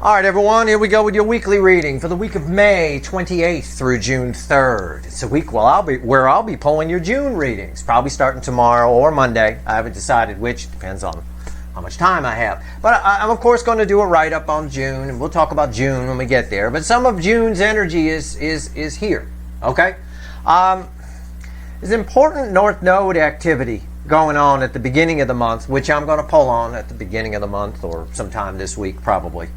All right, everyone, here we go with your weekly reading for the week of May 28th through June 3rd. It's a week where I'll be pulling your June readings, probably starting tomorrow or Monday. I haven't decided which, depends on how much time I have. But I'm, of course, going to do a write-up on June, and we'll talk about June when we get there. But some of June's energy is here, okay? There's important North Node activity going on at the beginning of the month, which I'm going to pull on at the beginning of the month or sometime this week, probably.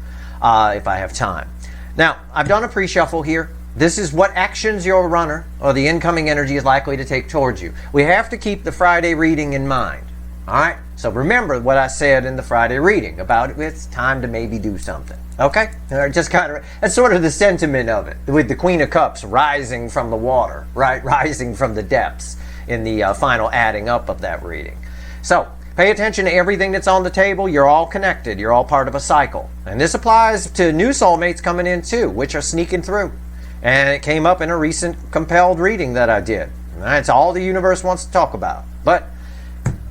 If I have time. Now, I've done a pre-shuffle here. This is what actions your runner or the incoming energy is likely to take towards you. We have to keep the Friday reading in mind. All right? So remember what I said in the Friday reading about it's time to maybe do something. Okay? Just kind of, that's sort of the sentiment of it, with the Queen of Cups rising from the water, right? Rising from the depths in the final adding up of that reading. So, pay attention to everything that's on the table. You're all connected. You're all part of a cycle. And this applies to new soulmates coming in too, which are sneaking through. And it came up in a recent compelled reading that I did. That's all the universe wants to talk about. But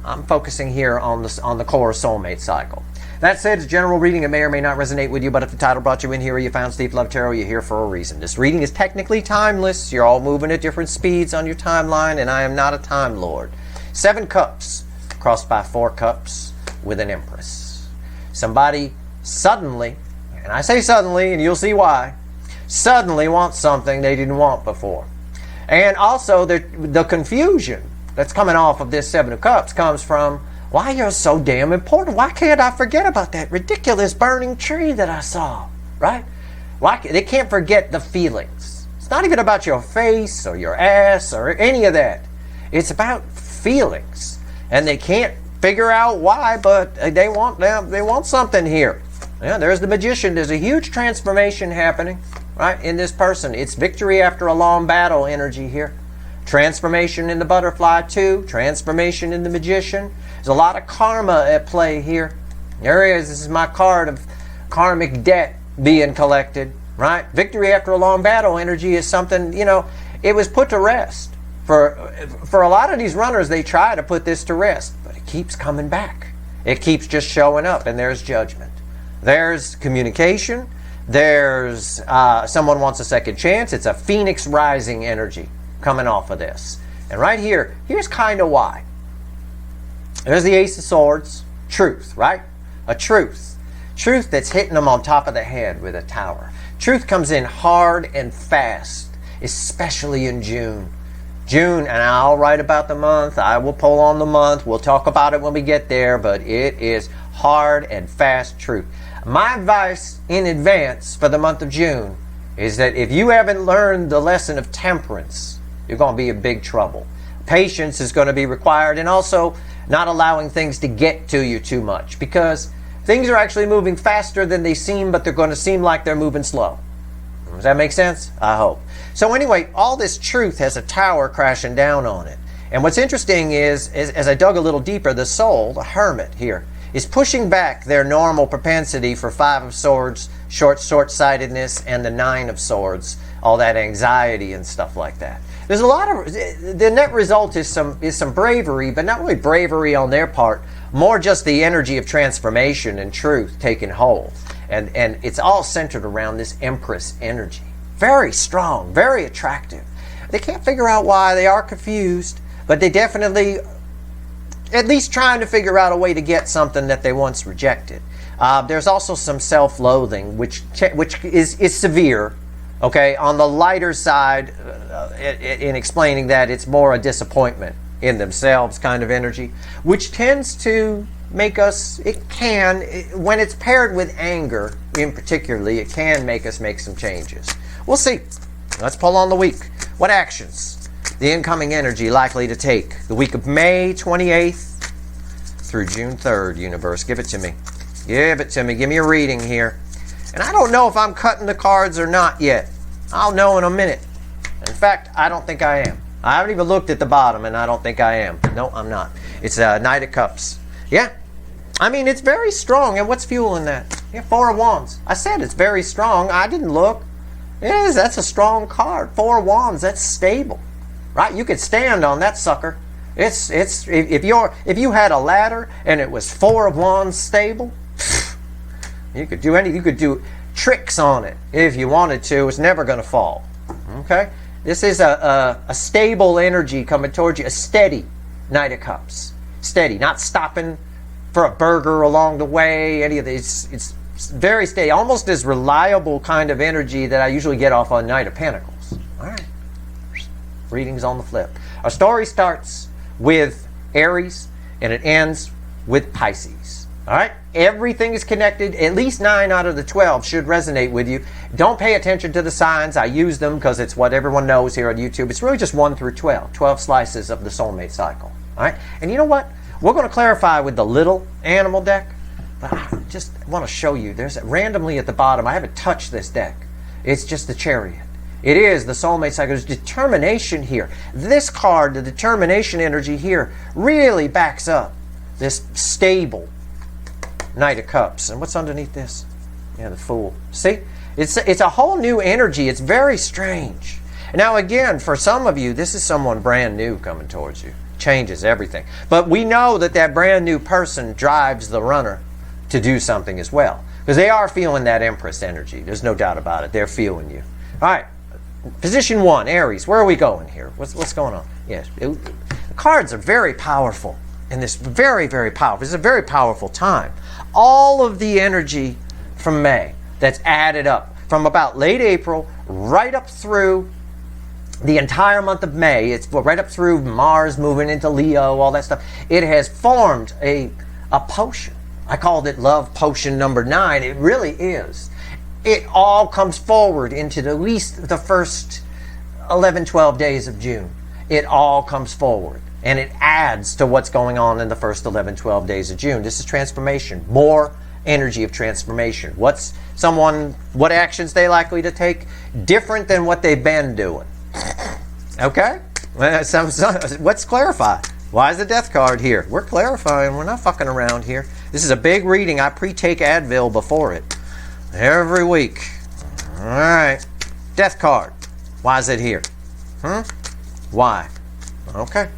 I'm focusing here on the core soulmate cycle. That said, it's a general reading. It may or may not resonate with you, but if the title brought you in here or you found Steve Love Tarot, you're here for a reason. This reading is technically timeless. You're all moving at different speeds on your timeline, and I am not a time lord. 7 cups. Crossed by 4 cups with an Empress. Somebody suddenly, and I say suddenly, and you'll see why, suddenly wants something they didn't want before. And also the confusion that's coming off of this 7 of Cups comes from, why you're so damn important. Why can't I forget about that ridiculous burning tree that I saw, right? Why they can't forget the feelings. It's not even about your face or your ass or any of that. It's about feelings. And they can't figure out why, but they want something here. Yeah, there's the Magician. There's a huge transformation happening, right, in this person. It's victory after a long battle energy here. Transformation in the Butterfly too. Transformation in the Magician. There's a lot of karma at play here. There is. This is my card of karmic debt being collected, right? Victory after a long battle energy is something, it was put to rest. For a lot of these runners, they try to put this to rest, but it keeps coming back. It keeps just showing up, and there's judgment. There's communication. There's someone wants a second chance. It's a phoenix rising energy coming off of this. And right here, here's kind of why. There's the Ace of Swords. Truth, right? A truth. Truth that's hitting them on top of the head with a tower. Truth comes in hard and fast, especially in June. And I'll write about the month. I will pull on the month. We'll talk about it when we get there, but it is hard and fast truth. My advice in advance for the month of June is that if you haven't learned the lesson of temperance, you're going to be in big trouble. Patience is going to be required, and also not allowing things to get to you too much, because things are actually moving faster than they seem, but they're going to seem like they're moving slow. Does that make sense? I hope. So anyway, all this truth has a tower crashing down on it. And what's interesting is as I dug a little deeper, the soul, the hermit here, is pushing back their normal propensity for 5 of Swords, short-sightedness, and the 9 of Swords, all that anxiety and stuff like that. There's a lot of, the net result is some bravery, but not really bravery on their part, more just the energy of transformation and truth taking hold. And it's all centered around this Empress energy. Very strong, very attractive. They can't figure out why. They are confused, but they definitely at least trying to figure out a way to get something that they once rejected. There's also some self-loathing, which is severe. Okay, on the lighter side, in explaining that, it's more a disappointment in themselves kind of energy, which tends to make us, when it's paired with anger in particularly, it can make us make some changes. We'll see. Let's pull on the week. What actions the incoming energy likely to take the week of May 28th through June 3rd, universe? Give it to me. Give it to me. Give me a reading here. And I don't know if I'm cutting the cards or not yet. I'll know in a minute. In fact, I don't think I am. I haven't even looked at the bottom, and I don't think I am. No, I'm not. It's a Knight of Cups. Yeah. I mean, it's very strong. And what's fueling that? Yeah, 4 of Wands. I said it's very strong. I didn't look. It is. That's a strong card. 4 of Wands. That's stable. Right? You could stand on that sucker. If you had a ladder and it was 4 of Wands stable, You could do you could do tricks on it if you wanted to. It's never going to fall. Okay? This is a stable energy coming towards you, a steady Knight of Cups. Steady, not stopping for a burger along the way, any of this. It's very steady, almost as reliable kind of energy that I usually get off on Knight of Pentacles. All right. Readings on the flip. Our story starts with Aries and it ends with Pisces. All right? Everything is connected. At least 9 out of the 12 should resonate with you. Don't pay attention to the signs. I use them because it's what everyone knows here on YouTube. It's really just 1 through 12. 12 slices of the soulmate cycle. All right? And you know what? We're going to clarify with the little animal deck. But I just want to show you. There's randomly at the bottom. I haven't touched this deck. It's just the Chariot. It is the soulmate cycle. There's determination here. This card, the determination energy here, really backs up this stable Knight of Cups. And what's underneath this? Yeah, the Fool. See? It's a whole new energy. It's very strange. Now again, for some of you, this is someone brand new coming towards you. Changes everything. But we know that that brand new person drives the runner to do something as well. Because they are feeling that Empress energy. There's no doubt about it. They're feeling you. All right. Position 1, Aries. Where are we going here? What's going on? Yes. The cards are very powerful. And this very, very powerful. It's a very powerful time. All of the energy from May that's added up from about late April right up through the entire month of May. It's right up through Mars moving into Leo, all that stuff. It has formed a potion. I called it Love Potion number 9. It really is. It all comes forward into at least the first 11, 12 days of June. It all comes forward. And it adds to what's going on in the first 11, 12 days of June. This is transformation. More energy of transformation. What actions they likely to take? Different than what they've been doing. Okay? Let's clarify. Why is the Death card here? We're clarifying. We're not fucking around here. This is a big reading. I pre-take Advil before it. Every week. All right. Death card. Why is it here? Why? Okay.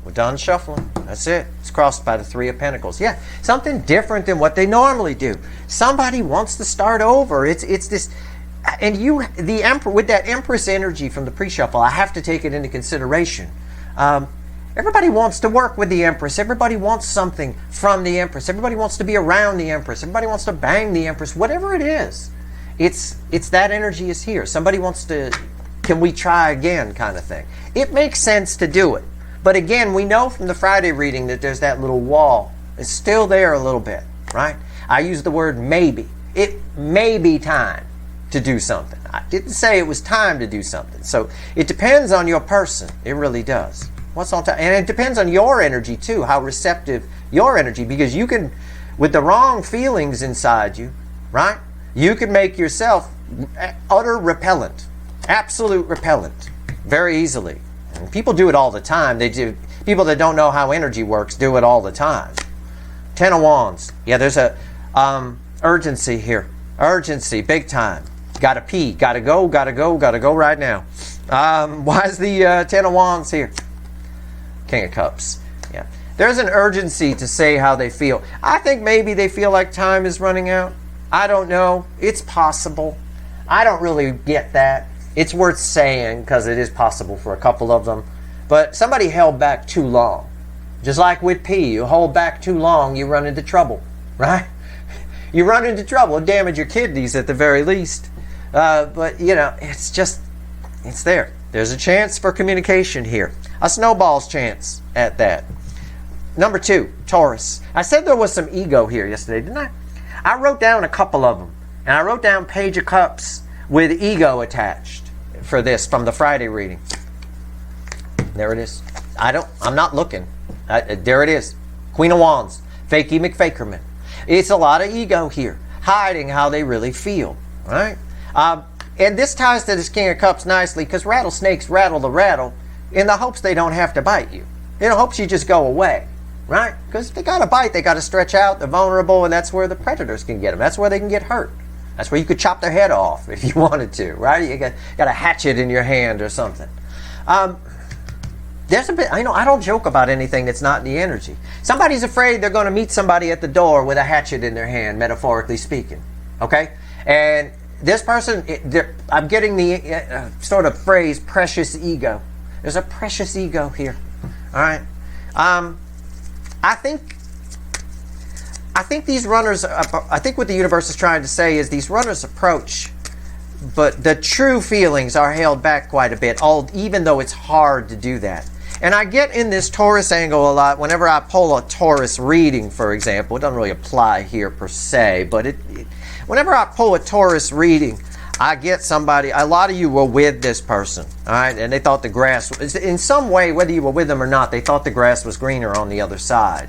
We're done shuffling. That's it. It's crossed by the 3 of Pentacles. Yeah, something different than what they normally do. Somebody wants to start over. It's this, and the Emperor, with that Empress energy from the pre-shuffle, I have to take it into consideration. Everybody wants to work with the Empress. Everybody wants something from the Empress. Everybody wants to be around the Empress. Everybody wants to bang the Empress. Whatever it is, it's that energy is here. Somebody wants to, can we try again kind of thing. It makes sense to do it. But again, we know from the Friday reading that there's that little wall. It's still there a little bit, right? I use the word maybe. It may be time to do something. I didn't say it was time to do something. So it depends on your person. It really does. What's on time? And it depends on your energy too, how receptive your energy, because you can, with the wrong feelings inside you, right? You can make yourself utter repellent, absolute repellent, very easily. And people do it all the time. People that don't know how energy works do it all the time. 10 of Wands. Yeah, there's a urgency here. Urgency, big time. Gotta pee, gotta go right now. Why is the 10 of Wands here? King of Cups. Yeah. There's an urgency to say how they feel. I think maybe they feel like time is running out. I don't know. It's possible. I don't really get that. It's worth saying because it is possible for a couple of them. But somebody held back too long. Just like with pee, you hold back too long, you run into trouble, right? You run into trouble, damage your kidneys at the very least. But, you know, it's there. There's a chance for communication here. A snowball's chance at that. Number 2, Taurus. I said there was some ego here yesterday, didn't I? I wrote down a couple of them. And I wrote down Page of Cups with ego attached for this from the Friday reading. There it is. I'm not looking. There it is. Queen of Wands. Fakey McFakerman. It's a lot of ego here, hiding how they really feel, right? And this ties to this King of Cups nicely because rattlesnakes rattle the rattle in the hopes they don't have to bite you. In the hopes you just go away, right? Because if they got to bite, they got to stretch out, they're vulnerable, and that's where the predators can get them. That's where they can get hurt. That's where you could chop their head off if you wanted to, right? You got a hatchet in your hand or something. There's a bit, I don't joke about anything that's not in the energy. Somebody's afraid they're going to meet somebody at the door with a hatchet in their hand, metaphorically speaking. Okay? And this person, I'm getting the sort of phrase, precious ego. There's a precious ego here. All right? I think these runners, I think what the universe is trying to say is these runners approach, but the true feelings are held back quite a bit, even though it's hard to do that. And I get in this Taurus angle a lot whenever I pull a Taurus reading, for example. It doesn't really apply here per se, but whenever I pull a Taurus reading, I get somebody, a lot of you were with this person, all right, and they thought the grass, in some way, whether you were with them or not, they thought the grass was greener on the other side.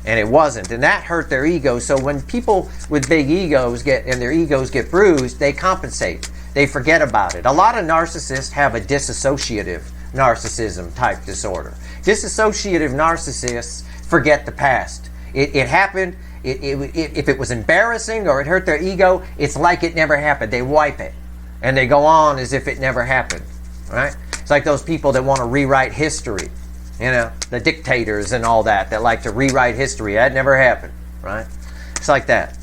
And it wasn't, and that hurt their ego. So when people with big egos their egos get bruised, they compensate. They forget about it. A lot of narcissists have a dissociative narcissism type disorder. Dissociative narcissists forget the past. It happened. If it was embarrassing or it hurt their ego, it's like it never happened. They wipe it, and they go on as if it never happened. Right? It's like those people that want to rewrite history. You know, the dictators and all that like to rewrite history. That never happened, right? It's like that.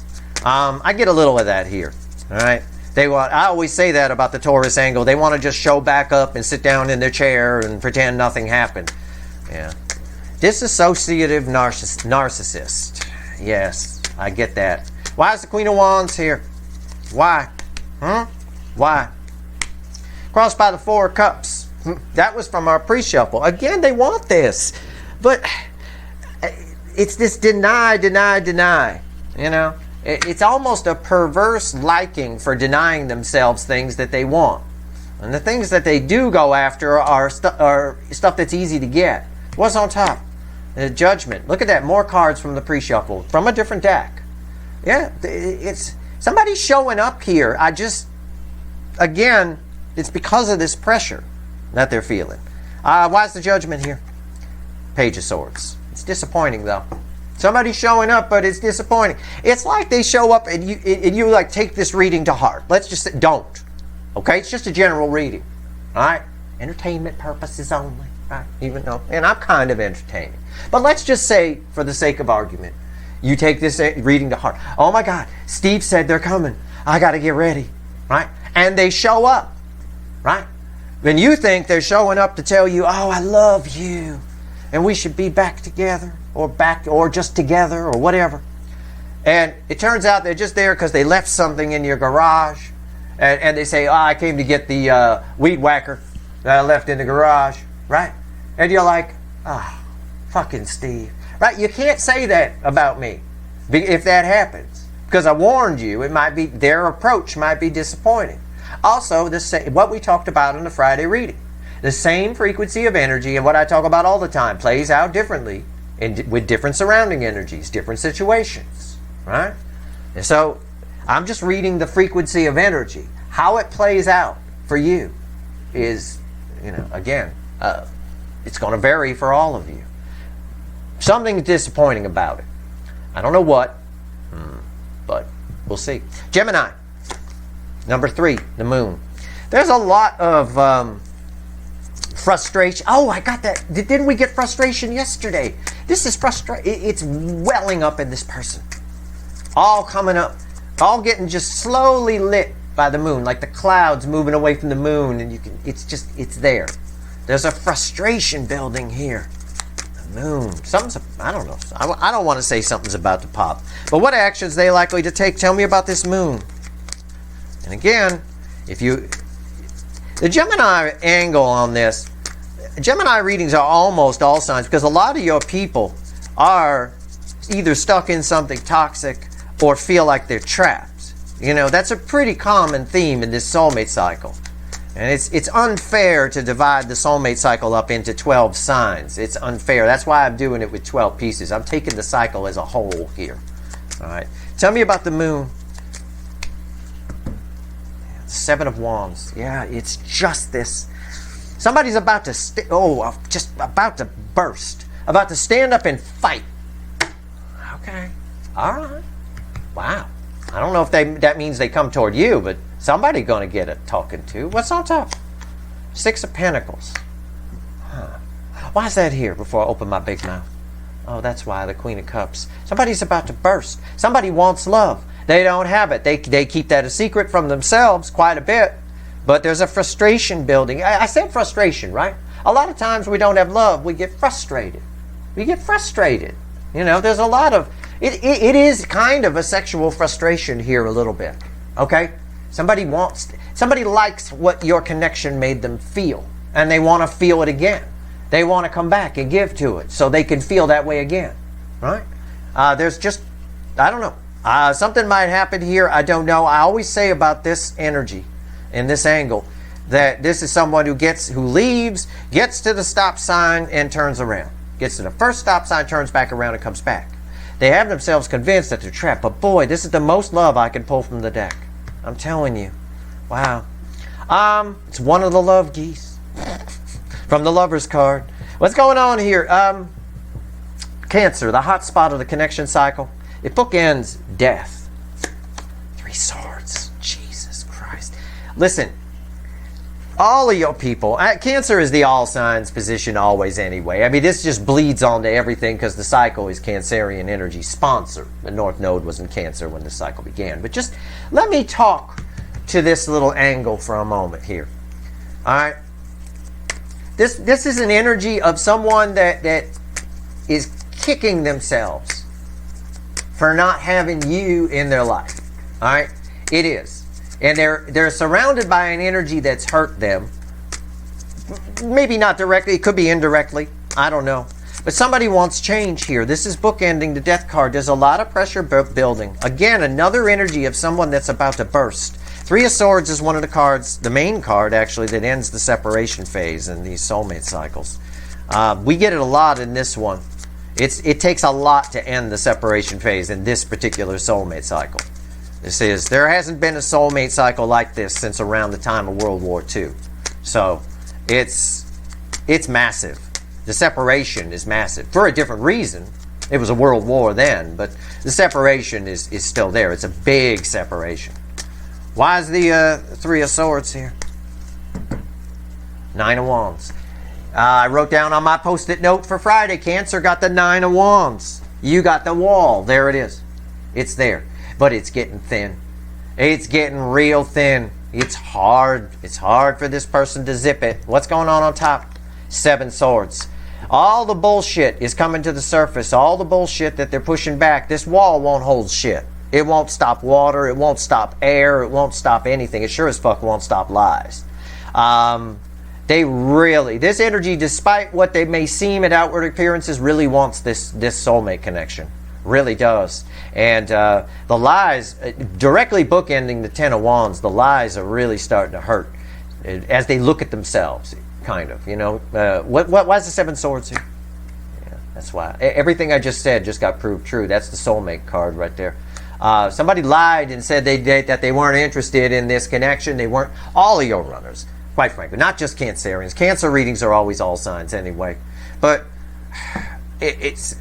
I get a little of that here, all right? I always say that about the Taurus angle. They want to just show back up and sit down in their chair and pretend nothing happened. Yeah. Disassociative narcissist. Yes, I get that. Why is the Queen of Wands here? Why? Why? Crossed by the Four of Cups. That was from our pre-shuffle. Again, they want this. But it's this deny. You know? It's almost a perverse liking for denying themselves things that they want. And the things that they do go after are stuff that's easy to get. What's on top? The Judgment. Look at that. More cards from the pre-shuffle. From a different deck. Yeah. It's somebody's showing up here. Again, it's because of this pressure that they're feeling. Why is the Judgment here? Page of Swords. It's disappointing, though. Somebody's showing up, but it's disappointing. It's like they show up and you like take this reading to heart. Let's just say, don't. Okay? It's just a general reading. All right? Entertainment purposes only. Right? Even though, and I'm kind of entertaining. But let's just say, for the sake of argument, you take this reading to heart. Oh my God, Steve said they're coming. I got to get ready. Right? And they show up. Right? Then you think they're showing up to tell you, oh, I love you, and we should be back together, or just together, or whatever. And it turns out they're just there because they left something in your garage, and they say, oh, I came to get the weed whacker that I left in the garage, right? And you're like, oh, fucking Steve, right? You can't say that about me if that happens, because I warned you. Their approach might be disappointing. Also, what we talked about in the Friday reading. The same frequency of energy, and what I talk about all the time, plays out differently with different surrounding energies, different situations, right? And so, I'm just reading the frequency of energy. How it plays out for you is, again, it's going to vary for all of you. Something disappointing about it. I don't know what, but we'll see. Gemini. Number 3, the Moon. There's a lot of frustration. Oh, I got that. Didn't we get frustration yesterday? This is frustration. It's welling up in this person. All coming up. All getting just slowly lit by the moon. Like the clouds moving away from the moon. And it's there. There's a frustration building here. The moon. I don't know. I don't want to say something's about to pop. But what actions are they likely to take? Tell me about this moon. And again, the Gemini angle on this, Gemini readings are almost all signs, because a lot of your people are either stuck in something toxic or feel like they're trapped. That's a pretty common theme in this soulmate cycle. And it's unfair to divide the soulmate cycle up into 12 signs. It's unfair. That's why I'm doing it with 12 pieces. I'm taking the cycle as a whole here. All right. Tell me about the moon. Seven of Wands. Yeah, it's just this. Somebody's about to just about to burst. About to stand up and fight. Okay. All right. Wow. I don't know if that means they come toward you, but somebody's going to get a talking to. What's on top? 6 of Pentacles. Huh. Why is that here before I open my big mouth? Oh, that's why, the Queen of Cups. Somebody's about to burst. Somebody wants love. They don't have it. They keep that a secret from themselves quite a bit. But there's a frustration building. I said frustration, right? A lot of times we don't have love. We get frustrated. We get frustrated. You know, there's a lot of... It is kind of a sexual frustration here a little bit. Okay? Somebody likes what your connection made them feel. And they want to feel it again. They want to come back and give to it so they can feel that way again. Right? There's just... I don't know. Something might happen here. I don't know. I always say about this energy in this angle that this is someone who leaves, gets to the stop sign and turns around. Gets to the first stop sign, turns back around and comes back. They have themselves convinced that they're trapped. But boy, this is the most love I can pull from the deck. I'm telling you. Wow. It's one of the love geese from the Lover's card. What's going on here? Cancer, the hot spot of the connection cycle. It bookends death. 3 swords. Jesus Christ. Listen, all of your people, Cancer is the all signs position always anyway. I mean, this just bleeds onto everything because the cycle is Cancerian energy sponsor. The North Node was in Cancer when the cycle began. But just let me talk to this little angle for a moment here. All right? This is an energy of someone that is kicking themselves for not having you in their life. All right? It is. And they're surrounded by an energy that's hurt them. Maybe not directly. It could be indirectly. I don't know. But somebody wants change here. This is bookending the death card. There's a lot of pressure building. Again, another energy of someone that's about to burst. 3 of Swords is one of the cards, the main card actually, that ends the separation phase in these soulmate cycles. We get it a lot in this one. It takes a lot to end the separation phase in this particular soulmate cycle. There hasn't been a soulmate cycle like this since around the time of World War II. So it's massive. The separation is massive for a different reason. It was a world war then, but the separation is still there. It's a big separation. Why is the 3 of Swords here? 9 of Wands. I wrote down on my post-it note for Friday, Cancer got the 9 of Wands. You got the wall. There it is. It's there. But it's getting thin. It's getting real thin. It's hard. It's hard for this person to zip it. What's going on top? 7 Swords. All the bullshit is coming to the surface. All the bullshit that they're pushing back. This wall won't hold shit. It won't stop water. It won't stop air. It won't stop anything. It sure as fuck won't stop lies. This energy, despite what they may seem at outward appearances, really wants this soulmate connection. Really does. And the lies, directly bookending the 10 of Wands, the lies are really starting to hurt as they look at themselves, kind of, you know. Why is the 7 Swords here? Yeah, that's why. Everything I just said just got proved true. That's the soulmate card right there. Somebody lied and said that they weren't interested in this connection. They weren't. All Leo runners, quite frankly, not just Cancerians. Cancer readings are always all signs anyway. But it's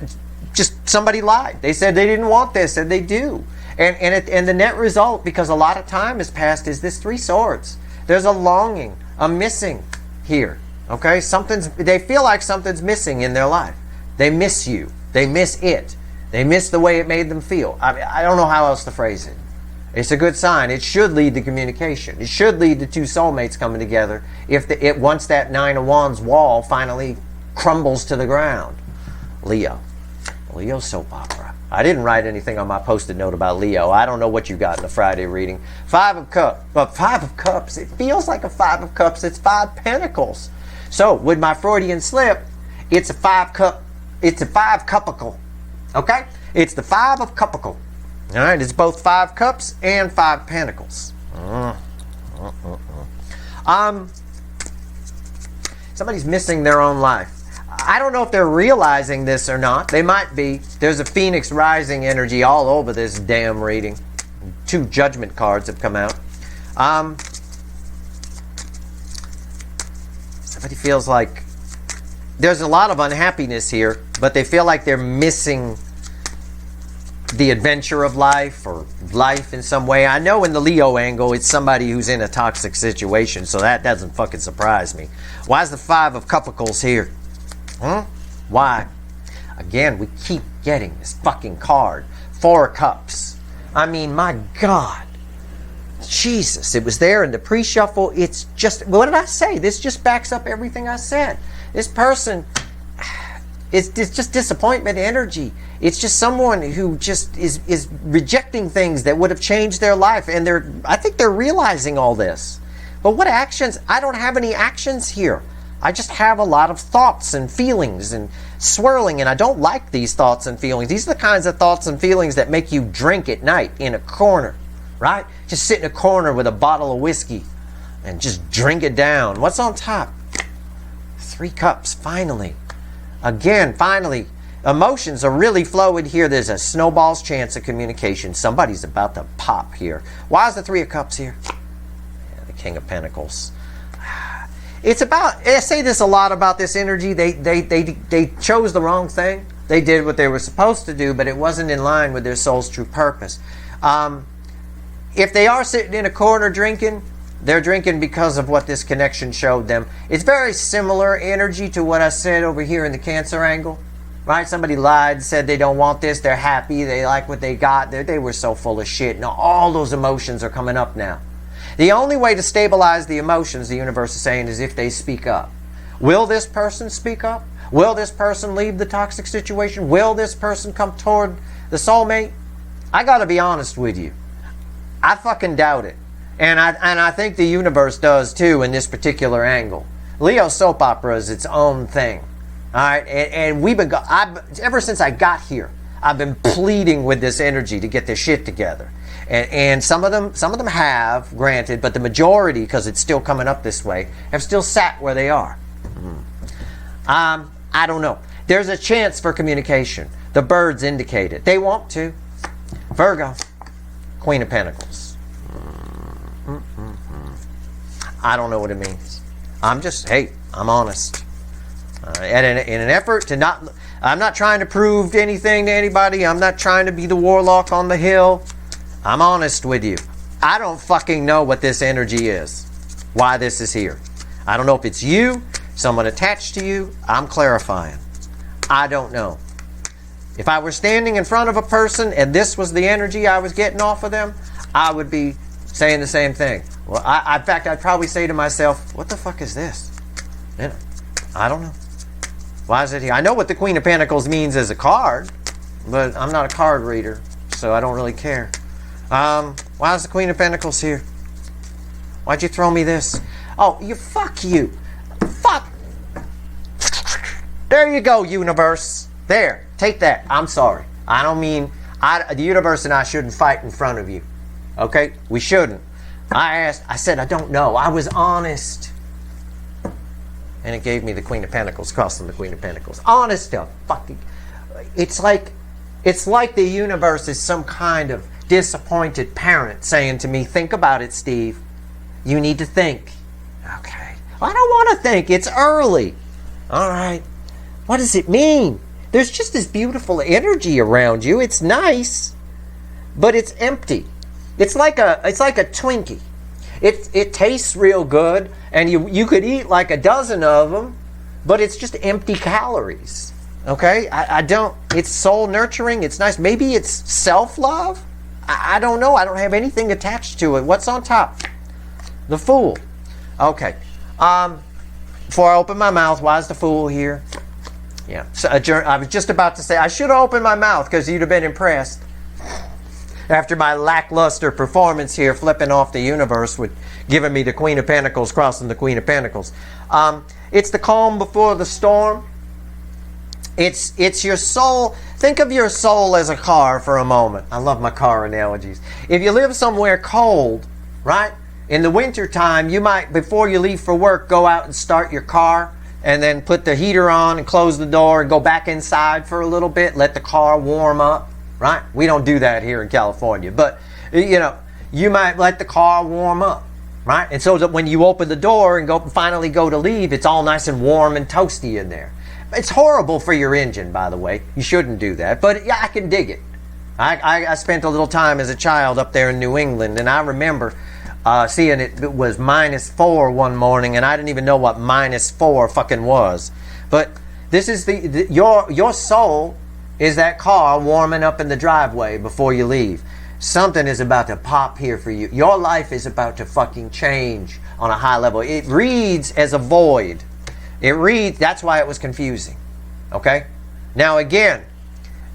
just somebody lied. They said they didn't want this, and they do. And the net result, because a lot of time has passed, is this 3 Swords. There's a longing, a missing here. Okay, they feel like something's missing in their life. They miss you. They miss it. They miss the way it made them feel. I don't know how else to phrase it. It's a good sign. It should lead to communication. It should lead to 2 soulmates coming together once that 9 of Wands wall finally crumbles to the ground. Leo soap opera. I didn't write anything on my post-it note about Leo. I don't know what you got in the Friday reading. 5 of Cups. But 5 of Cups, it feels like a 5 of Cups. It's 5 Pentacles. So with my Freudian slip, it's a 5 cup. It's a 5 cupicle. Okay? It's the 5 of cupicle. All right? It's both 5 cups and 5 pentacles. Somebody's missing their own life. I don't know if they're realizing this or not. They might be. There's a Phoenix rising energy all over this damn reading. 2 judgment cards have come out. Somebody feels like there's a lot of unhappiness here, but they feel like they're missing the adventure of life or life in some way. I know in the Leo angle, it's somebody who's in a toxic situation, so that doesn't fucking surprise me. Why is the 5 of Cupicles here? Why? Again, we keep getting this fucking card. 4 of Cups. I mean, my God. Jesus, it was there in the pre-shuffle. It's just, what did I say? This just backs up everything I said. This person, it's just disappointment energy. It's just someone who just is rejecting things that would have changed their life. And I think they're realizing all this. But what actions? I don't have any actions here. I just have a lot of thoughts and feelings and swirling, and I don't like these thoughts and feelings. These are the kinds of thoughts and feelings that make you drink at night in a corner, right? Just sit in a corner with a bottle of whiskey and just drink it down. What's on top? 3 cups, finally. Again, finally. Emotions are really flowing here. There's a snowball's chance of communication. Somebody's about to pop here. Why is the 3 of cups here? Yeah, the King of Pentacles. It's about, I say this a lot about this energy. They chose the wrong thing. They did what they were supposed to do, but it wasn't in line with their soul's true purpose. If they are sitting in a corner drinking, they're drinking because of what this connection showed them. It's very similar energy to what I said over here in the Cancer angle. Right? Somebody lied, said they don't want this. They're happy. They like what they got. They were so full of shit. Now all those emotions are coming up now. The only way to stabilize the emotions, the universe is saying, is if they speak up. Will this person speak up? Will this person leave the toxic situation? Will this person come toward the soulmate? I got to be honest with you. I fucking doubt it. And I think the universe does too in this particular angle. Leo soap opera is its own thing. All right? And we've been, ever since I got here, I've been pleading with this energy to get this shit together. And some of them have, granted, but the majority, because it's still coming up this way, have still sat where they are. I don't know. There's a chance for communication. The birds indicate it. They want to. Virgo, Queen of Pentacles. I don't know what it means. I'm honest. In an effort to not, I'm not trying to prove anything to anybody. I'm not trying to be the warlock on the hill. I'm honest with you. I don't fucking know what this energy is. Why this is here. I don't know if it's you, someone attached to you. I'm clarifying. I don't know. If I were standing in front of a person and this was the energy I was getting off of them, I would be saying the same thing. Well, in fact, I'd probably say to myself, what the fuck is this? You know, I don't know. Why is it here? I know what the Queen of Pentacles means as a card, but I'm not a card reader, so I don't really care. Why is the Queen of Pentacles here? Why'd you throw me this? Oh, fuck you. Fuck. There you go, universe. There, take that. I'm sorry. I don't mean, the universe and I shouldn't fight in front of you. Okay? We shouldn't. I said, I don't know. I was honest. And it gave me the Queen of Pentacles, crossing the Queen of Pentacles. Honest to fucking, it's like the universe is some kind of disappointed parent saying to me, think about it, Steve. You need to think. Okay. I don't want to think. It's early. All right. What does it mean? There's just this beautiful energy around you. It's nice, but it's empty. It's like a Twinkie. It tastes real good, and you could eat like a dozen of them, but it's just empty calories. Okay? I don't, it's soul nurturing. It's nice. Maybe it's self-love. I don't know. I don't have anything attached to it. What's on top? The Fool. Okay. Before I open my mouth, why is the Fool here? Yeah. So I was just about to say, I should have opened my mouth because you'd have been impressed. After my lackluster performance here, flipping off the universe with giving me the Queen of Pentacles, crossing the Queen of Pentacles. It's the calm before the storm. It's your soul. Think of your soul as a car for a moment. I love my car analogies. If you live somewhere cold, right? In the wintertime, you might, before you leave for work, go out and start your car and then put the heater on and close the door and go back inside for a little bit, let the car warm up, right? We don't do that here in California, but you might let the car warm up, right? And so that when you open the door and finally go to leave, it's all nice and warm and toasty in there. It's horrible for your engine, by the way. You shouldn't do that, but yeah, I can dig it. I spent a little time as a child up there in New England, and I remember seeing it was -4 one morning, and I didn't even know what -4 fucking was. But this is your soul is that car warming up in the driveway before you leave. Something is about to pop here for you. Your life is about to fucking change on a high level. It reads as a void. It reads, that's why it was confusing. Okay? Now again,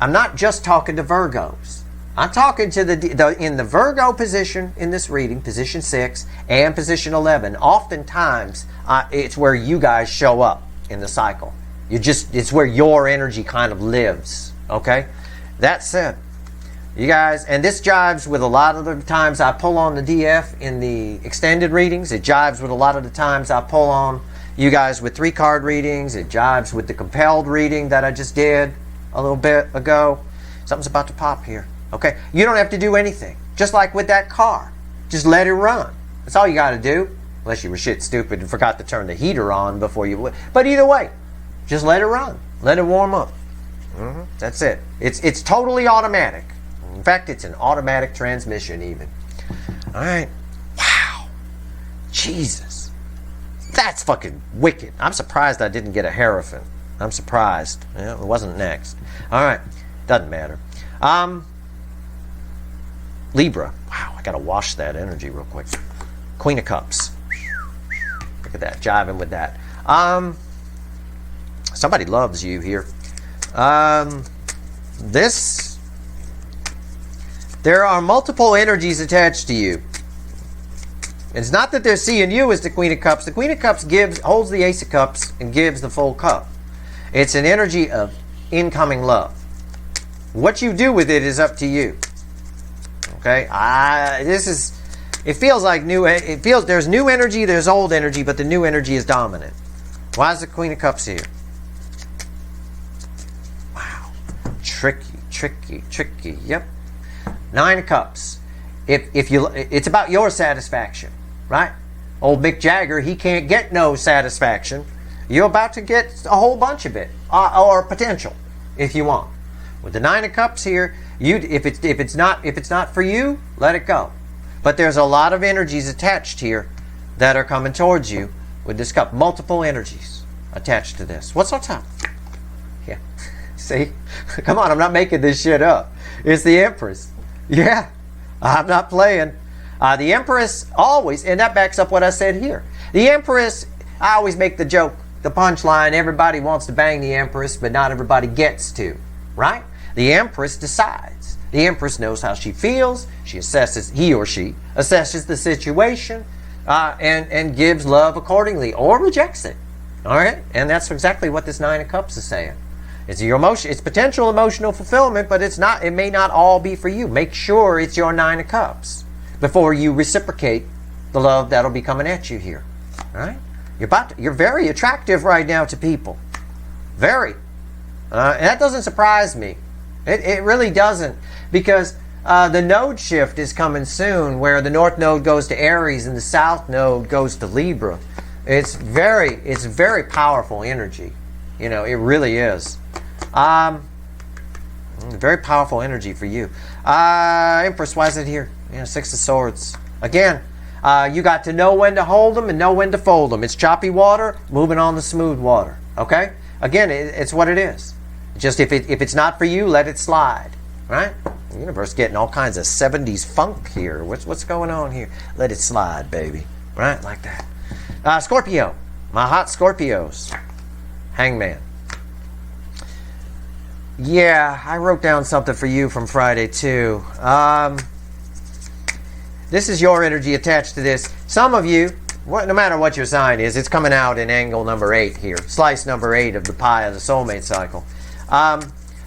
I'm not just talking to Virgos. I'm talking to in the Virgo position in this reading, position 6 and position 11. Oftentimes, it's where you guys show up in the cycle. It's where your energy kind of lives. Okay? That said, you guys, and this jives with a lot of the times I pull on the DF in the extended readings. It jives with a lot of the times I pull on you guys with 3-card readings. It jives with the compelled reading that I just did a little bit ago. Something's about to pop here. Okay? You don't have to do anything. Just like with that car. Just let it run. That's all you got to do. Unless you were shit stupid and forgot to turn the heater on before you... But either way, just let it run. Let it warm up. That's it. It's totally automatic. In fact, it's an automatic transmission even. All right. Wow. Jesus. That's fucking wicked. I'm surprised I didn't get a Hierophant. I'm surprised. Yeah, it wasn't next. All right. Doesn't matter. Libra. Wow, I got to wash that energy real quick. Queen of Cups. Look at that. Jiving with that. Somebody loves you here. There are multiple energies attached to you. It's not that they're seeing you as the Queen of Cups. The Queen of Cups holds the Ace of Cups and gives the full cup. It's an energy of incoming love. What you do with it is up to you. Okay? It feels like there's new energy, there's old energy, but the new energy is dominant. Why is the Queen of Cups here? Wow. Tricky. Yep. 9 of Cups. It's about your satisfaction, right? Old Mick Jagger, he can't get no satisfaction. You're about to get a whole bunch of it, or potential, if you want. With the 9 of Cups here, if it's not for you, let it go. But there's a lot of energies attached here that are coming towards you with this cup. Multiple energies attached to this. What's on top? Yeah. See? Come on, I'm not making this shit up. It's the Empress. Yeah. I'm not playing. The Empress always, and that backs up what I said here. The Empress, I always make the joke, the punchline, everybody wants to bang the Empress, but not everybody gets to. Right? The Empress decides. The Empress knows how she feels. He or she assesses the situation and gives love accordingly or rejects it. All right? And that's exactly what this 9 of Cups is saying. It's your emotion. It's potential emotional fulfillment, but it's not. It may not all be for you. Make sure it's your 9 of Cups before you reciprocate the love that'll be coming at you here. All right? You're very attractive right now to people. Very. And that doesn't surprise me. It really doesn't, because the node shift is coming soon, where the North Node goes to Aries and the South Node goes to Libra. It's very powerful energy. You know, it really is. Very powerful energy for you. Empress, why is it here? 6 of Swords. Again, you got to know when to hold them and know when to fold them. It's choppy water, moving on the smooth water. Okay? Again, it's what it is. Just if it's not for you, let it slide. Right? The universe getting all kinds of 70s funk here. What's going on here? Let it slide, baby. Right? Like that. Scorpio. My hot Scorpios. Hangman. Yeah, I wrote down something for you from Friday too. This is your energy attached to this. Some of you, no matter what your sign is, it's coming out in angle number 8 here. Slice number 8 of the pie of the soulmate cycle.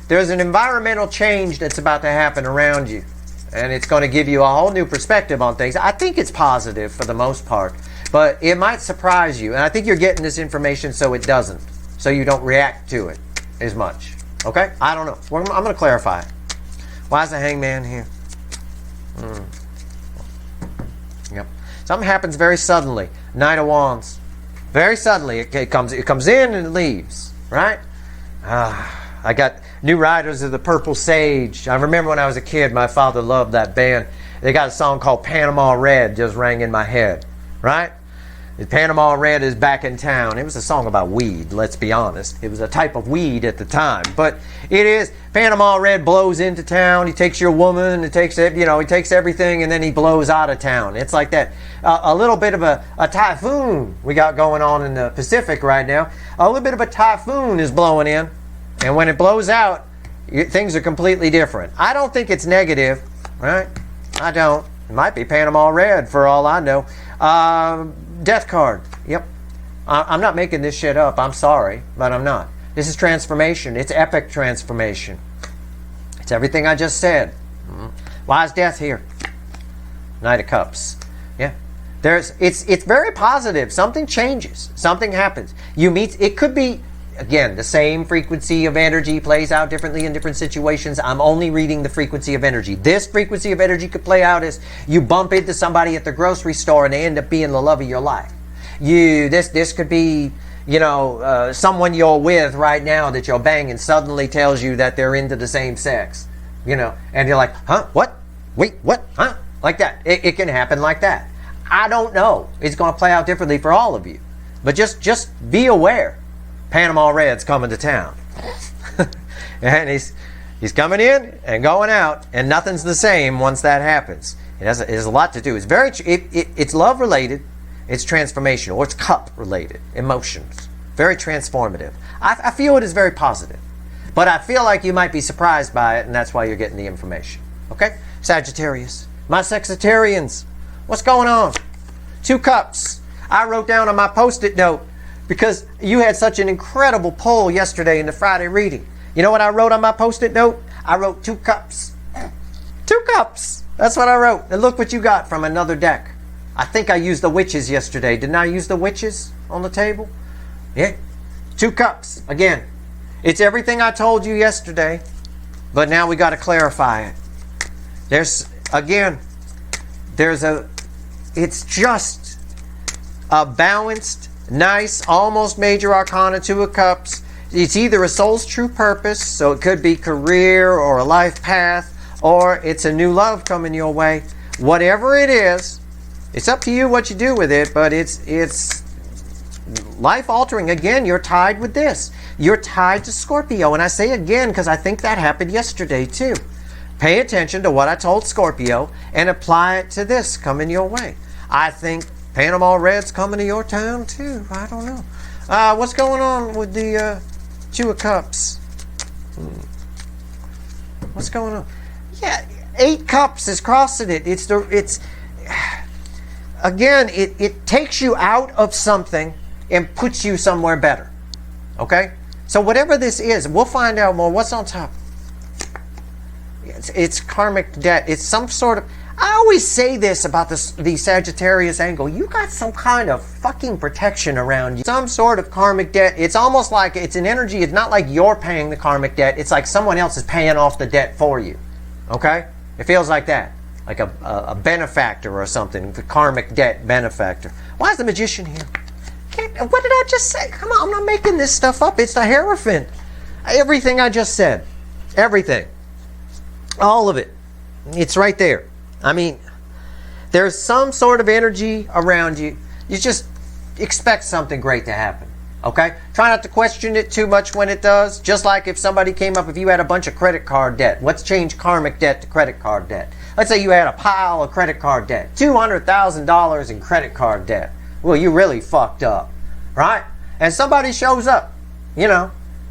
There's an environmental change that's about to happen around you. And it's going to give you a whole new perspective on things. I think it's positive for the most part. But it might surprise you. And I think you're getting this information so it doesn't. So you don't react to it as much. Okay? I don't know. I'm going to clarify it. Why is the Hangman here? Yep. Something happens very suddenly. Knight of Wands. Very suddenly. It comes in and it leaves. Right? I got New Riders of the Purple Sage. I remember when I was a kid, my father loved that band. They got a song called Panama Red, just rang in my head. Right? Panama Red is back in town. It was a song about weed, let's be honest. It was a type of weed at the time. But it is, Panama Red blows into town. He takes your woman, he takes everything, and then he blows out of town. It's like that. A little bit of a typhoon we got going on in the Pacific right now. A little bit of a typhoon is blowing in. And when it blows out, things are completely different. I don't think it's negative, right? I don't. It might be Panama Red for all I know. Death card. Yep. I'm not making this shit up. I'm sorry, but I'm not. This is transformation. It's epic transformation. It's everything I just said. Why is death here? Knight of Cups. Yeah. It's very positive. Something changes. Something happens. It could be, again, the same frequency of energy plays out differently in different situations. I'm only reading the frequency of energy. This frequency of energy could play out as you bump into somebody at the grocery store and they end up being the love of your life. This could be, someone you're with right now that you're banging suddenly tells you that they're into the same sex, and you're like, huh, what? Wait, what? Huh? Like that. It can happen like that. I don't know. It's going to play out differently for all of you. But just be aware. Panama Red's coming to town. And he's coming in and going out, and nothing's the same once that happens. It has a lot to do. It's love related, it's transformational, or it's cup related, emotions. Very transformative. I feel it is very positive. But I feel like you might be surprised by it, and that's why you're getting the information. Okay? Sagittarius. My Sexitarians. What's going on? 2 cups. I wrote down on my Post-it note, because you had such an incredible poll yesterday in the Friday reading. You know what I wrote on my Post-it note? I wrote 2 cups. 2 cups. That's what I wrote. And look what you got from another deck. I think I used the witches yesterday. Didn't I use the witches on the table? Yeah. 2 cups. Again, it's everything I told you yesterday, but now we got to clarify it. It's just a balanced, nice, almost major arcana 2 of cups. It's either a soul's true purpose, so it could be career or a life path, or it's a new love coming your way. Whatever it is, it's up to you what you do with it, but it's life altering. Again, you're tied with this. You're tied to Scorpio, and I say again because I think that happened yesterday too. Pay attention to what I told Scorpio and apply it to this coming your way. I think Panama Red's coming to your town too. I don't know. What's going on with the 2 of Cups? What's going on? Yeah, 8 cups is crossing it. It takes you out of something and puts you somewhere better. Okay? So whatever this is, we'll find out more. What's on top? It's karmic debt. It's some sort of... I always say this about the Sagittarius angle. You got some kind of fucking protection around you. Some sort of karmic debt. It's almost like it's an energy. It's not like you're paying the karmic debt. It's like someone else is paying off the debt for you. Okay? It feels like that. Like a benefactor or something. The karmic debt benefactor. Why is the Magician here? What did I just say? Come on, I'm not making this stuff up. It's the Hierophant. Everything I just said. Everything. All of it. It's right there. I mean, there's some sort of energy around you. You just expect something great to happen. Okay? Try not to question it too much when it does. Just like if somebody came up, if you had a bunch of credit card debt. What's changed karmic debt to credit card debt? Let's say you had a pile of credit card debt. $200,000 in credit card debt. Well, you really fucked up. Right? And somebody shows up.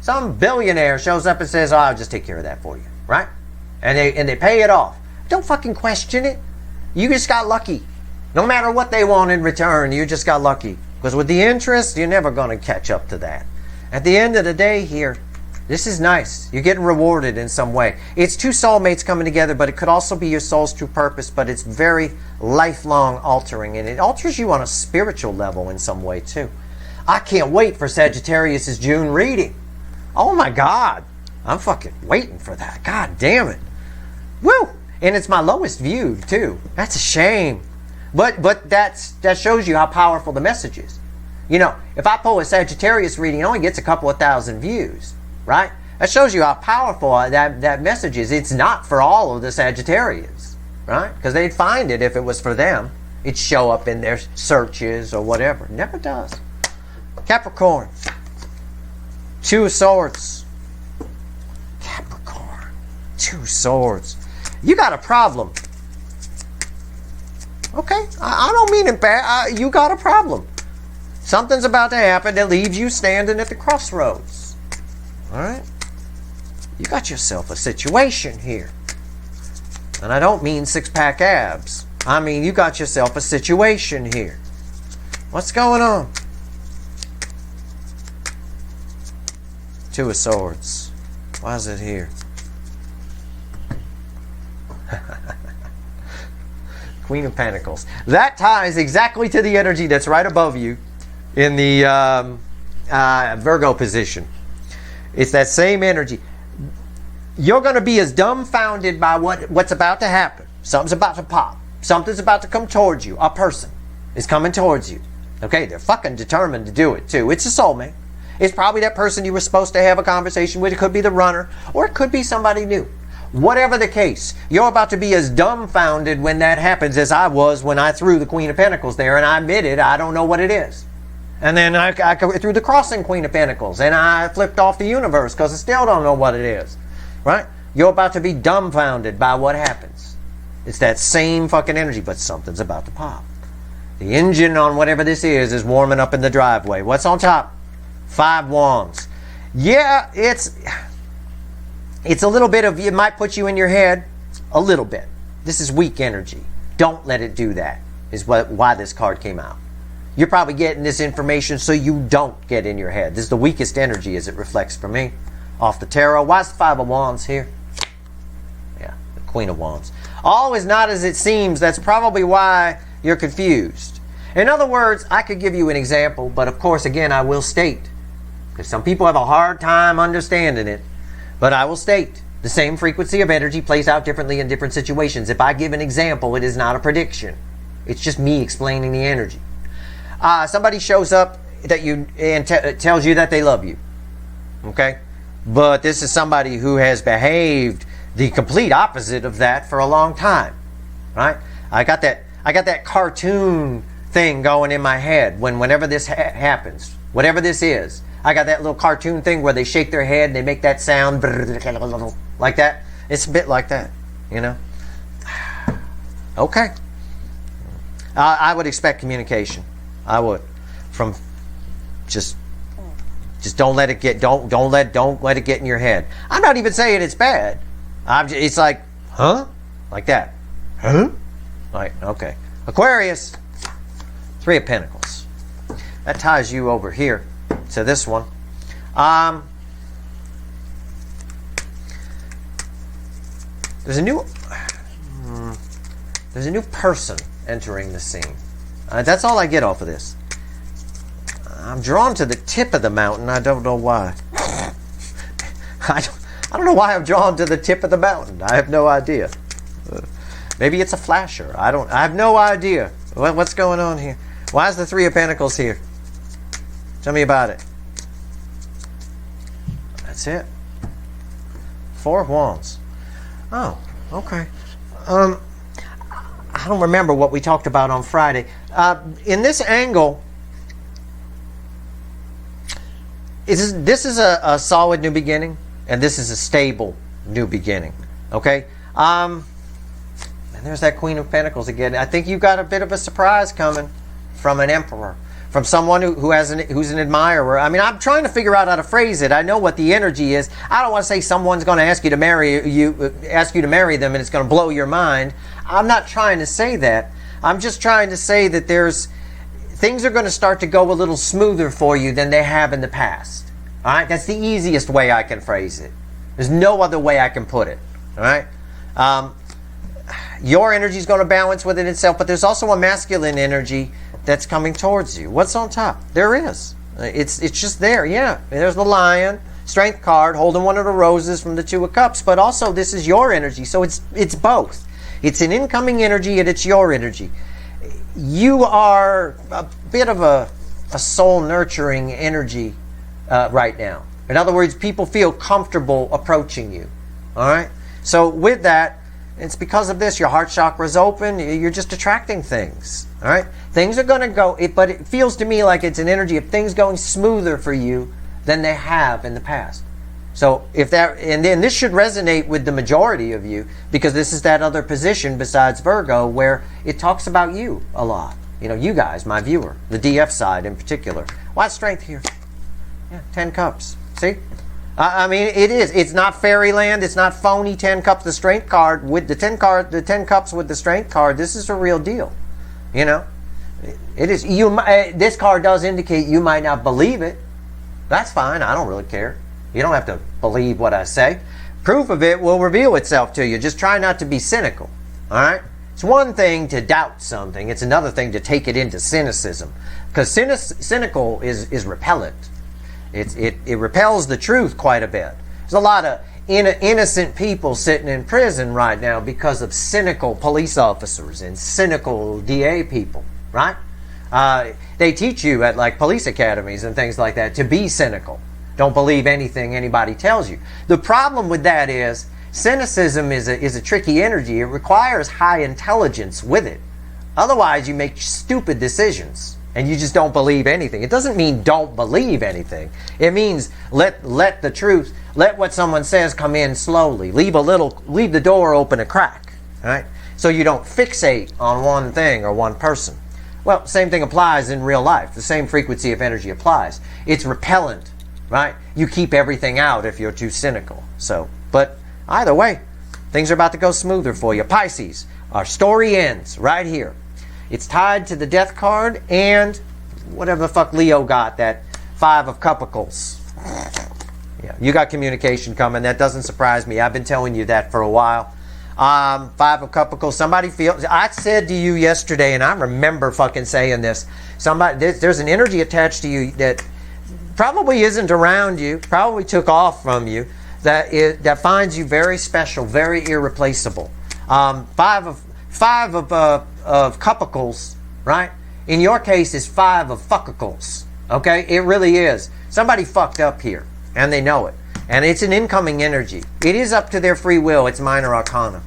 Some billionaire shows up and says, I'll just take care of that for you. Right? And they pay it off. Don't fucking question it. You just got lucky. No matter what they want in return, you just got lucky. Because with the interest, you're never going to catch up to that. At the end of the day here, this is nice. You're getting rewarded in some way. It's 2 soulmates coming together, but it could also be your soul's true purpose, but it's very lifelong altering, and it alters you on a spiritual level in some way too. I can't wait for Sagittarius' June reading. Oh my God. I'm fucking waiting for that. God damn it. Woo! And it's my lowest viewed too. That's a shame. But that shows you how powerful the message is. If I pull a Sagittarius reading, it only gets a couple of thousand views, right? That shows you how powerful that message is. It's not for all of the Sagittarians, right? Because they'd find it if it was for them. it show up in their searches or whatever. It never does. Capricorn. Two of Swords. Capricorn. Two Swords. You got a problem. Okay, I don't mean it bad. You got a problem. Something's about to happen that leaves you standing at the crossroads. All right? You got yourself a situation here. And I don't mean six-pack abs. I mean you got yourself a situation here. What's going on? Two of Swords. Why is it here? Queen of Pentacles. That ties exactly to the energy that's right above you in the Virgo position. It's that same energy. You're going to be as dumbfounded by what's about to happen. Something's about to pop. Something's about to come towards you. A person is coming towards you. Okay, they're fucking determined to do it too. It's a soulmate. It's probably that person you were supposed to have a conversation with. It could be the runner, or it could be somebody new. Whatever the case, you're about to be as dumbfounded when that happens as I was when I threw the Queen of Pentacles there and I admitted I don't know what it is. And then I threw the crossing Queen of Pentacles and I flipped off the universe because I still don't know what it is. Right? You're about to be dumbfounded by what happens. It's that same fucking energy, but something's about to pop. The engine on whatever this is warming up in the driveway. What's on top? 5 Wands. Yeah, it's a little bit of, it might put you in your head a little bit. This is weak energy. Don't let it do that, is why this card came out. You're probably getting this information so you don't get in your head. This is the weakest energy as it reflects for me. Off the tarot. Why is the 5 of Wands here? Yeah, the Queen of Wands. All is not as it seems. That's probably why you're confused. In other words, I could give you an example, but of course, again, I will state, because some people have a hard time understanding it, but I will state the same frequency of energy plays out differently in different situations. If I give an example, it is not a prediction. It's just me explaining the energy. Somebody shows up that tells you that they love you. Okay? But this is somebody who has behaved the complete opposite of that for a long time. Right? I got that cartoon thing going in my head whenever this happens. Whatever this is. I got that little cartoon thing where they shake their head and they make that sound like that. It's a bit like that, you know. Okay. I would expect communication. I would. From just don't let it get don't let it get in your head. I'm not even saying it's bad. It's like, huh? Like that. Huh? Like, okay. Aquarius. 3 of Pentacles. That ties you over here to this one. There's a new person entering the scene. That's all I get off of this. I'm drawn to the tip of the mountain. I don't know why. I don't know why I'm drawn to the tip of the mountain. I have no idea. Maybe it's a flasher. I have no idea. What's going on here? Why is the 3 of Pentacles here? Tell me about it. That's it. 4 of Wands. Oh, okay. I don't remember what we talked about on Friday. In this angle, this is a solid new beginning, and this is a stable new beginning. Okay? And there's that Queen of Pentacles again. I think you've got a bit of a surprise coming from an emperor, from someone who's an admirer. I mean, I'm trying to figure out how to phrase it. I know what the energy is. I don't want to say someone's going to ask you to marry them, and it's going to blow your mind. I'm not trying to say that. I'm just trying to say that things are going to start to go a little smoother for you than they have in the past. All right, that's the easiest way I can phrase it. There's no other way I can put it. All right. Your energy is going to balance within itself, but there's also a masculine energy that's coming towards you. What's on top? There is. It's just there. Yeah. There's the Lion, Strength card, holding one of the roses from the 2 of Cups, but also this is your energy. So it's both. It's an incoming energy and it's your energy. You are a bit of a soul nurturing energy right now. In other words, people feel comfortable approaching you. All right. So with that, It's because of this. Your heart chakra is open. You're just attracting things. All right? Things are going to go, but it feels to me like it's an energy of things going smoother for you than they have in the past. So if that, and then this should resonate with the majority of you, because this is that other position besides Virgo where it talks about you a lot. You know, you guys, my viewer, the DF side in particular. Why strength here? Yeah, 10 cups. See? I mean, it is. It's not fairyland. It's not phony 10 cups. The strength card with the 10 cups with the strength card. This is a real deal. You know, it is. This card does indicate you might not believe it. That's fine. I don't really care. You don't have to believe what I say. Proof of it will reveal itself to you. Just try not to be cynical. All right? It's one thing to doubt something. It's another thing to take it into cynicism. Because cynical is repellent. It repels the truth quite a bit. There's a lot of innocent people sitting in prison right now because of cynical police officers and cynical DA people, right? They teach you at like police academies and things like that to be cynical. Don't believe anything anybody tells you. The problem with that is cynicism is a tricky energy. It requires high intelligence with it. Otherwise, you make stupid decisions and you just don't believe anything. It doesn't mean don't believe anything. It means let the truth, let what someone says come in slowly. Leave the door open a crack, right? So you don't fixate on one thing or one person. Well, same thing applies in real life. The same frequency of energy applies. It's repellent. Right? You keep everything out if you're too cynical. So, but either way, things are about to go smoother for you. Pisces, our story ends right here. It's tied to the death card and whatever the fuck Leo got, that 5 of Cupicles. Yeah, you got communication coming. That doesn't surprise me. I've been telling you that for a while. 5 of Cupicles. Somebody feels. I said to you yesterday, and I remember fucking saying this. There's an energy attached to you that probably isn't around you, probably took off from you, that finds you very special, very irreplaceable. 5 of Cupicles, right? In your case, is 5 of Fuckicles. Okay, it really is. Somebody fucked up here, and they know it. And it's an incoming energy. It is up to their free will. It's minor arcana,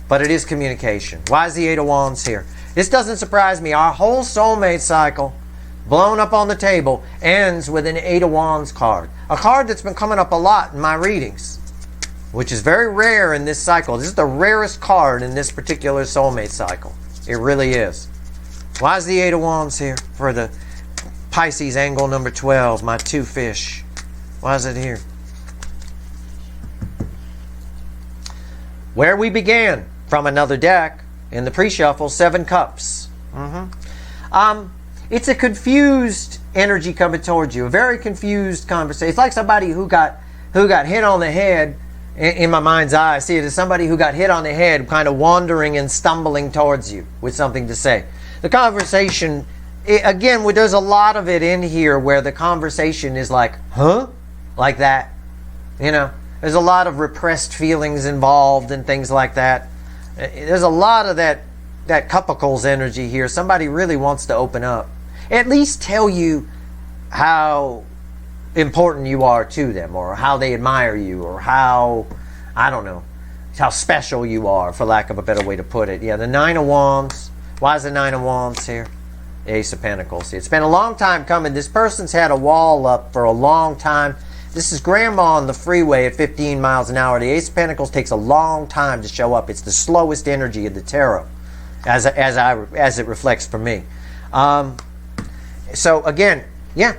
but it is communication. Why is the 8 of Wands here? This doesn't surprise me. Our whole soulmate cycle, blown up on the table, ends with an 8 of Wands card. A card that's been coming up a lot in my readings, which is very rare in this cycle. This is the rarest card in this particular soulmate cycle. It really is. Why is the 8 of Wands here for the Pisces angle number 12, my 2 fish? Why is it here? Where we began from another deck in the pre-shuffle, 7 cups. It's a confused energy coming towards you, a very confused conversation. It's like somebody who got hit on the head. In my mind's eye, I see it as somebody who got hit on the head, kind of wandering and stumbling towards you with something to say. The conversation, again, there's a lot of it in here where the conversation is like, huh? Like that. You know, there's a lot of repressed feelings involved and things like that. There's a lot of that Cupicles energy here. Somebody really wants to open up. At least tell you how important you are to them, or how they admire you, or how, I don't know, how special you are, for lack of a better way to put it. Yeah, the 9 of Wands. Why is the 9 of Wands here? The Ace of Pentacles. It's been a long time coming. This person's had a wall up for a long time. This is grandma on the freeway at 15 miles an hour. The Ace of Pentacles takes a long time to show up. It's the slowest energy of the tarot, as it reflects for me. So again, yeah,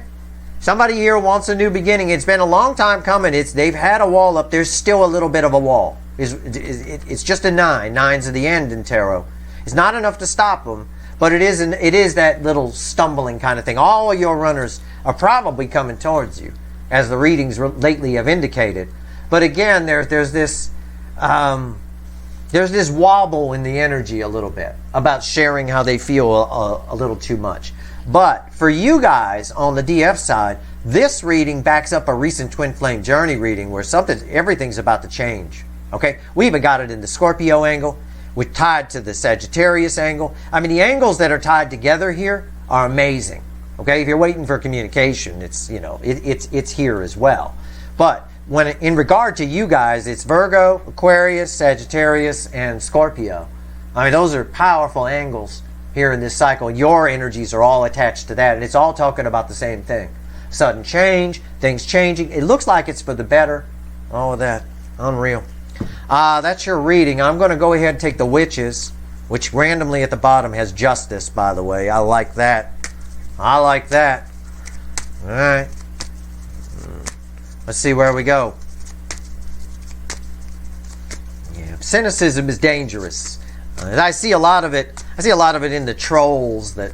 somebody here wants a new beginning. It's been a long time coming. They've had a wall up. There's still a little bit of a wall. It's just a 9. 9's at the end in tarot. It's not enough to stop them, but it is that little stumbling kind of thing. All of your runners are probably coming towards you, as the readings lately have indicated. But again, there's this wobble in the energy a little bit about sharing how they feel a little too much. But for you guys on the DF side, this reading backs up a recent twin flame journey reading where everything's about to change. Okay, we even got it in the Scorpio angle. We're tied to the Sagittarius angle. I mean, the angles that are tied together here are amazing. Okay, if you're waiting for communication, it's here as well. But when in regard to you guys, it's Virgo, Aquarius, Sagittarius, and Scorpio. I mean, those are powerful angles here in this cycle. Your energies are all attached to that, and it's all talking about the same thing. Sudden change, things changing. It looks like it's for the better. All of that. Unreal. That's your reading. I'm going to go ahead and take the witches, which randomly at the bottom has justice, by the way. I like that. I like that. All right. Let's see where we go. Yeah, cynicism is dangerous. I see a lot of it. I see a lot of it in the trolls that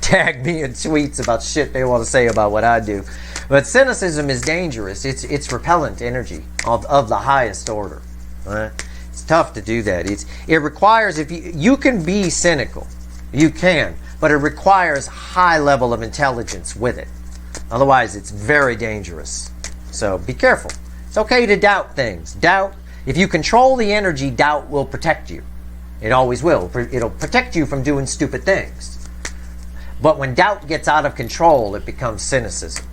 tag me in tweets about shit they want to say about what I do. But cynicism is dangerous. It's repellent energy of the highest order. Right? It's tough to do that. It requires, if you can be cynical, you can, but it requires high level of intelligence with it. Otherwise, it's very dangerous. So be careful. It's okay to doubt things. Doubt. If you control the energy, doubt will protect you. It always will. It'll protect you from doing stupid things. But when doubt gets out of control, it becomes cynicism.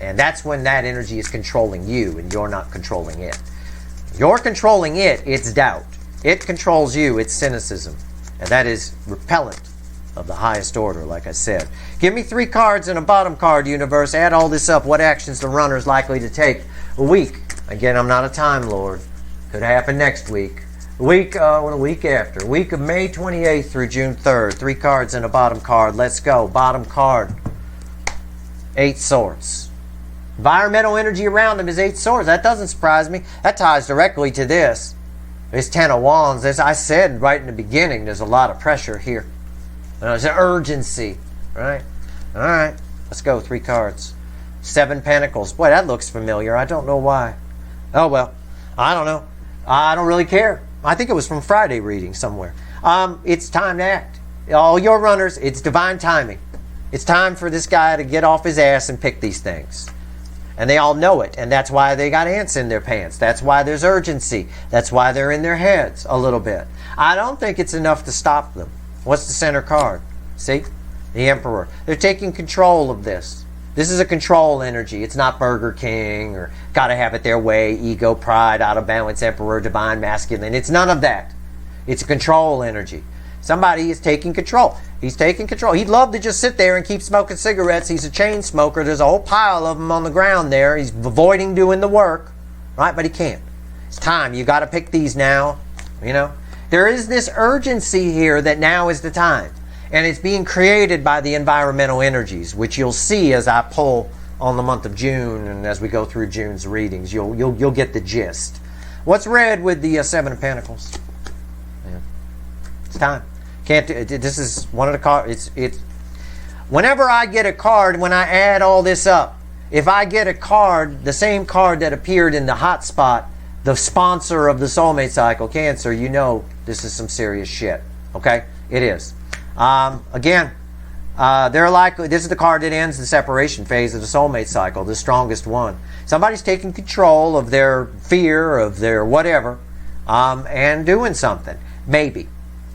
And that's when that energy is controlling you and you're not controlling it. You're controlling it, it's doubt. It controls you, it's cynicism. And that is repellent of the highest order, like I said. Give me 3 cards and a bottom card, universe. Add all this up. What actions the runner is likely to take a week? Again, I'm not a time lord. Could happen next week. A week after. A week of May 28th through June 3rd. 3 cards and a bottom card. Let's go. Bottom card. 8 swords. Environmental energy around him is 8 swords. That doesn't surprise me. That ties directly to this. There's 10 of wands. As I said right in the beginning, there's a lot of pressure here. There's an urgency. Right? Alright. Let's go. 3 cards. 7 pentacles. Boy, that looks familiar. I don't know why. Oh, well. I don't know. I don't really care. I think it was from Friday reading somewhere. It's time to act. All your runners, it's divine timing. It's time for this guy to get off his ass and pick these things. And they all know it. And that's why they got ants in their pants. That's why there's urgency. That's why they're in their heads a little bit. I don't think it's enough to stop them. What's the center card? See? The Emperor. They're taking control of this. This is a control energy. It's not Burger King or gotta have it their way, ego, pride, out of balance, Emperor, divine masculine. It's none of that. It's a control energy. Somebody is taking control. He's taking control. He'd love to just sit there and keep smoking cigarettes. He's a chain smoker. There's a whole pile of them on the ground there. He's avoiding doing the work, right? But he can't. It's time. You got to pick these now. You know, there is this urgency here that now is the time. And it's being created by the environmental energies, which you'll see as I pull on the month of June and as we go through June's readings. You'll get the gist. What's red with the 7 of Pentacles? Yeah. It's time. Can't do, this is one of the cards. It's whenever I get a card, when I add all this up, if I get a card, the same card that appeared in the hot spot, the sponsor of the soulmate cycle, Cancer, you know this is some serious shit. Okay? It is. Again, they're likely, this is the card that ends the separation phase of the soulmate cycle, the strongest one. Somebody's taking control of their fear, of their whatever, and doing something. Maybe.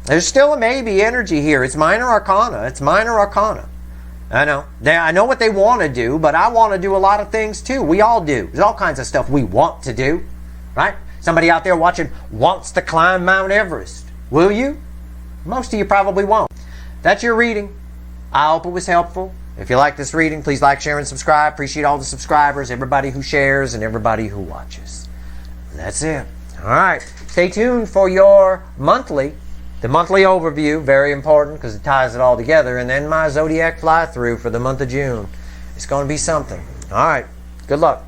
There's still a maybe energy here. It's minor arcana. It's minor arcana. I know. I know what they want to do, but I want to do a lot of things too. We all do. There's all kinds of stuff we want to do. Right? Somebody out there watching wants to climb Mount Everest. Will you? Most of you probably won't. That's your reading. I hope it was helpful. If you like this reading, please like, share, and subscribe. Appreciate all the subscribers, everybody who shares, and everybody who watches. That's it. All right. Stay tuned for your monthly. The monthly overview, very important because it ties it all together. And then my zodiac fly-through for the month of June. It's going to be something. All right. Good luck.